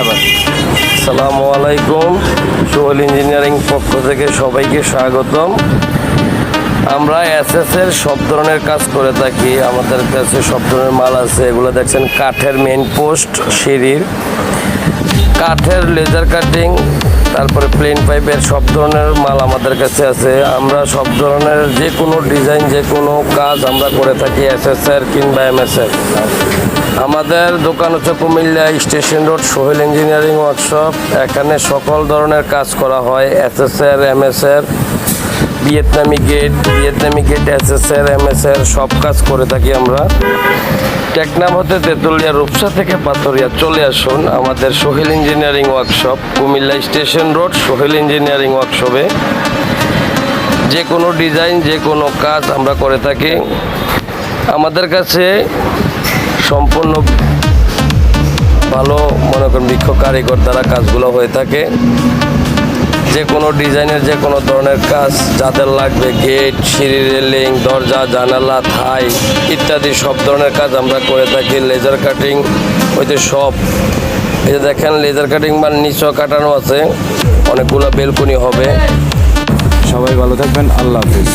আসসালামু আলাইকুম। সোহেল ইঞ্জিনিয়ারিং পক্ষ থেকে সবাইকে স্বাগতম। আমরা এসএসের সব ধরনের কাজ করে থাকি। আমাদের কাছে সব ধরনের মাল আছে। এগুলো দেখছেন কাঠের মেইন পোস্ট, সিঁড়ির কাঠের লেজার কাটিং, তারপরে প্লেন পাইপের সব ধরনের মাল আমাদের কাছে আছে। আমরা সব ধরনের যে কোনো ডিজাইন, যে কোনো কাজ আমরা করে থাকি এসএসের কিংবা এমএসের। আমাদের দোকান হচ্ছে Comilla station road, Sohel engineering workshop. এখানে সকল ধরনের কাজ করা হয়, এসএসের, এমএসের, ভিয়েতনামি গেট, এসএসের, এমএসের সব কাজ করে থাকি আমরা। টেকনাম হতে তেঁতুলিয়া, রূপসা থেকে পাথরিয়া চলে আসুন আমাদের Sohel engineering workshop, Comilla station road, Sohel engineering ওয়ার্কশপে। যে কোনো ডিজাইন, যে কোনো কাজ আমরা করে থাকি। আমাদের কাছে সম্পূর্ণ ভালো মনে করেন বৃক্ষ কারিগর দ্বারা কাজগুলো হয়ে থাকে। যে কোনো ডিজাইনের, যে কোনো ধরনের কাজ যাদের লাগবে, গেট, সিঁড়ি, রেলিং, দরজা, জানালা, থাই ইত্যাদি সব ধরনের কাজ আমরা করে থাকি। লেজার কাটিং হইতে সব, এই যে দেখেন লেজার কাটিং মানে নিচেও কাটানো আছে, অনেকগুলো বেলকুনি হবে। সবাই ভালো থাকবেন, আল্লাহ হাফিজ।